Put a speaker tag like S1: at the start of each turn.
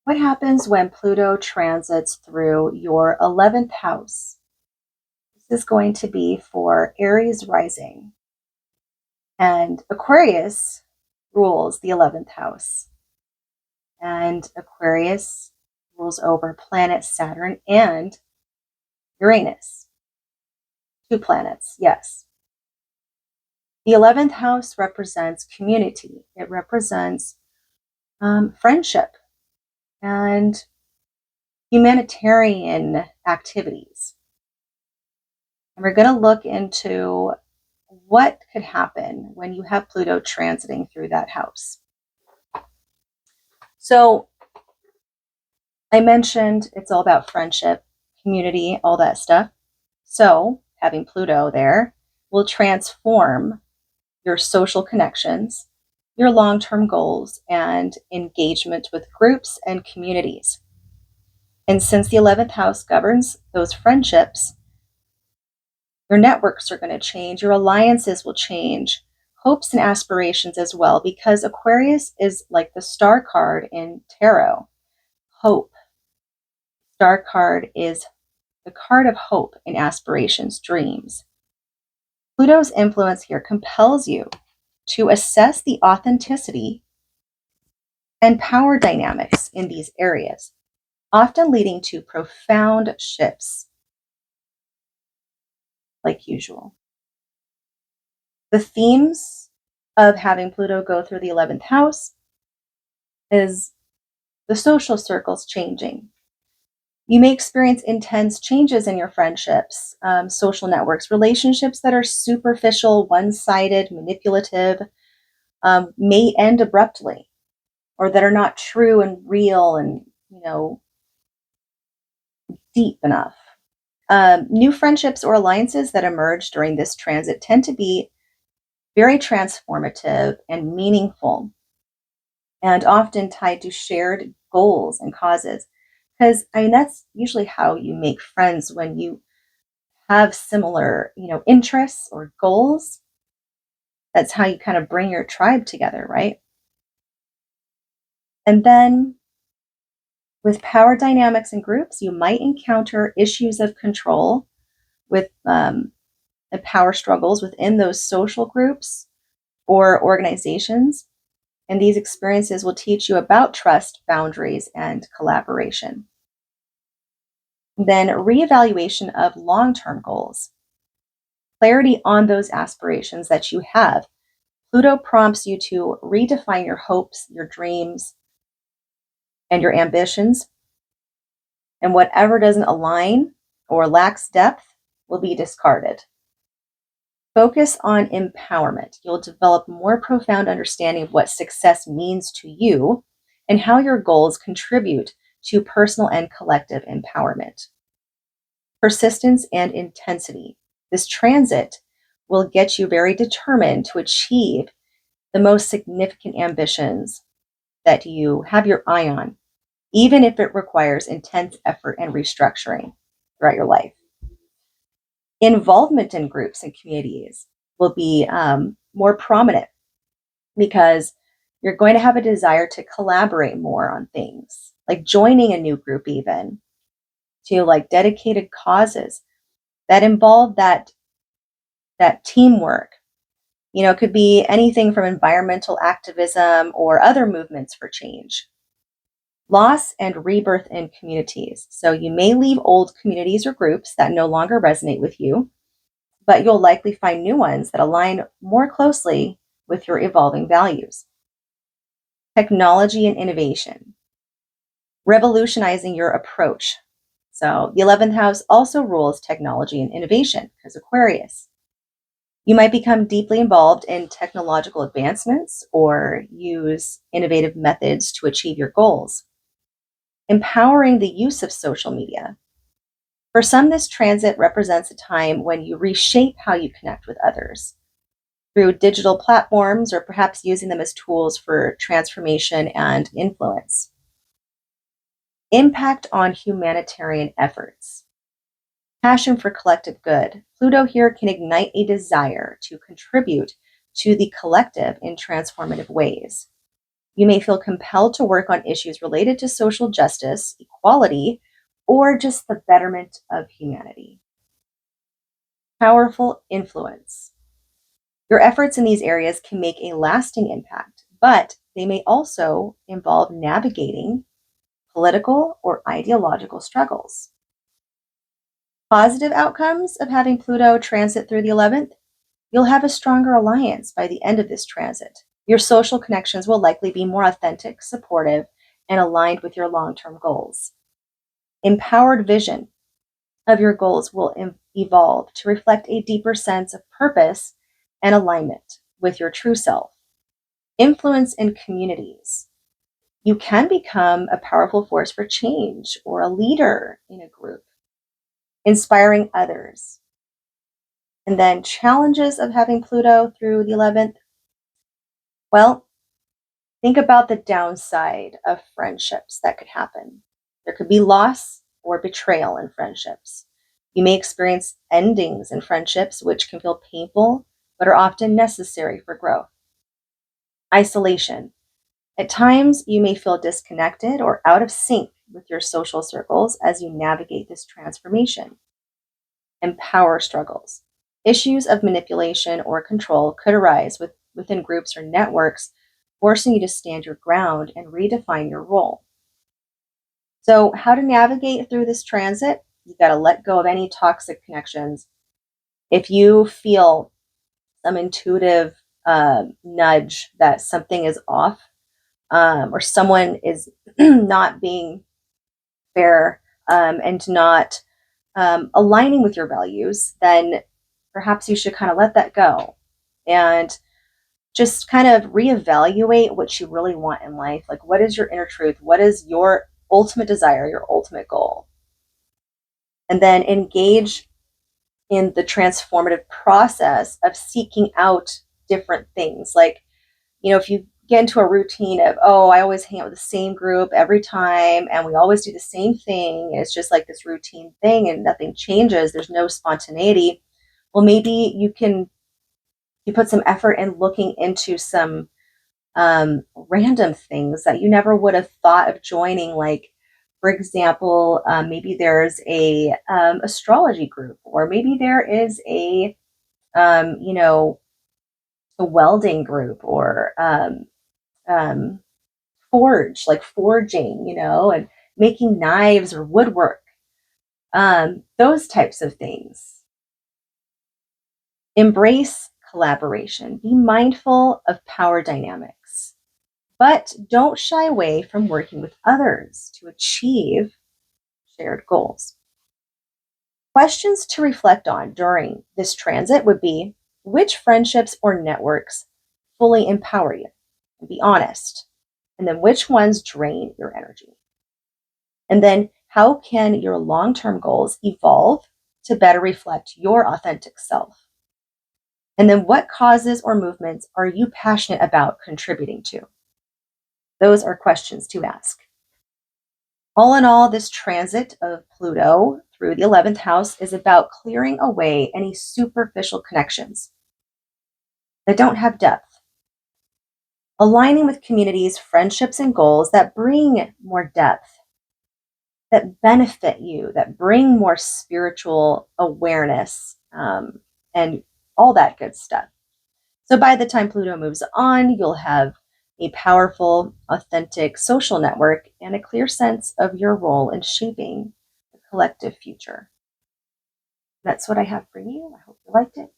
S1: What happens when Pluto transits through your 11th house? This is going to be for Aries rising. And Aquarius rules the 11th house. And Aquarius rules over planet Saturn and Uranus. Two planets, yes. The 11th house represents community. It represents friendship and humanitarian activities. And we're going to look into what could happen when you have Pluto transiting through that house. So I mentioned it's all about friendship, community, all that stuff. So having Pluto there will transform your social connections, your long-term goals, and engagement with groups and communities. And since the 11th house governs those friendships, your networks are going to change, your alliances will change, hopes and aspirations as well, because Aquarius is like the star card in tarot. Hope. Star card is the card of hope and aspirations, dreams. Pluto's influence here compels you to assess the authenticity and power dynamics in these areas, often leading to profound shifts, like usual. The themes of having Pluto go through the 11th house is the social circles changing. You may experience intense changes in your friendships, social networks, relationships that are superficial, one-sided, manipulative, may end abruptly, or that are not true and real and, deep enough. New friendships or alliances that emerge during this transit tend to be very transformative and meaningful, and often tied to shared goals and causes. Because that's usually how you make friends, when you have similar, interests or goals. That's how you kind of bring your tribe together, right? And then with power dynamics in groups, you might encounter issues of control with the power struggles within those social groups or organizations. And these experiences will teach you about trust, boundaries, and collaboration. Then reevaluation of long-term goals. Clarity on those aspirations that you have. Pluto prompts you to redefine your hopes, your dreams, and your ambitions. And whatever doesn't align or lacks depth will be discarded. Focus on empowerment. You'll develop more profound understanding of what success means to you and how your goals contribute to personal and collective empowerment. Persistence and intensity. This transit will get you very determined to achieve the most significant ambitions that you have your eye on, even if it requires intense effort and restructuring throughout your life. Involvement in groups and communities will be more prominent, because you're going to have a desire to collaborate more on things, like joining a new group, even to like dedicated causes that involve that teamwork. It could be anything from environmental activism or other movements for change. Loss and rebirth in communities. So you may leave old communities or groups that no longer resonate with you, but you'll likely find new ones that align more closely with your evolving values. Technology and innovation. Revolutionizing your approach. So the 11th house also rules technology and innovation, because Aquarius. You might become deeply involved in technological advancements or use innovative methods to achieve your goals. Empowering the use of social media. For some, this transit represents a time when you reshape how you connect with others through digital platforms, or perhaps using them as tools for transformation and influence. Impact on humanitarian efforts. Passion for collective good. Pluto here can ignite a desire to contribute to the collective in transformative ways. You may feel compelled to work on issues related to social justice, equality, or just the betterment of humanity. Powerful influence. Your efforts in these areas can make a lasting impact, but they may also involve navigating political or ideological struggles. Positive outcomes of having Pluto transit through the 11th: you'll have a stronger alliance by the end of this transit. Your social connections will likely be more authentic, supportive, and aligned with your long-term goals. Empowered vision of your goals will evolve to reflect a deeper sense of purpose and alignment with your true self. Influence in communities. You can become a powerful force for change or a leader in a group, inspiring others. And then challenges of having Pluto through the 11th. Well, think about the downside of friendships that could happen. There could be loss or betrayal in friendships. You may experience endings in friendships which can feel painful, but are often necessary for growth. Isolation. At times, you may feel disconnected or out of sync with your social circles as you navigate this transformation. And power struggles. Issues of manipulation or control could arise within groups or networks, forcing you to stand your ground and redefine your role. So, how to navigate through this transit? You got to let go of any toxic connections. If you feel some intuitive nudge that something is off, or someone is not being fair, and not aligning with your values, then perhaps you should kind of let that go and just kind of reevaluate what you really want in life. Like, what is your inner truth? What is your ultimate desire, your ultimate goal? And then engage in the transformative process of seeking out different things. Like, if you get into a routine of, oh, I always hang out with the same group every time and we always do the same thing, it's just like this routine thing and nothing changes, there's no spontaneity. Well, maybe you put some effort in looking into some random things that you never would have thought of joining. Like, for example, maybe there's a astrology group, or maybe there is um, you know a welding group, or um, like forging, and making knives or woodwork, those types of things. Embrace collaboration. Be mindful of power dynamics, but don't shy away from working with others to achieve shared goals. Questions to reflect on during this transit would be: which friendships or networks fully empower you? And be honest. And then which ones drain your energy? And then how can your long-term goals evolve to better reflect your authentic self? And then what causes or movements are you passionate about contributing to? Those are questions to ask. All in all, this transit of Pluto through the 11th house is about clearing away any superficial connections that don't have depth, aligning with communities, friendships, and goals that bring more depth, that benefit you, that bring more spiritual awareness, and all that good stuff. So by the time Pluto moves on, you'll have a powerful, authentic social network and a clear sense of your role in shaping the collective future. That's what I have for you. I hope you liked it.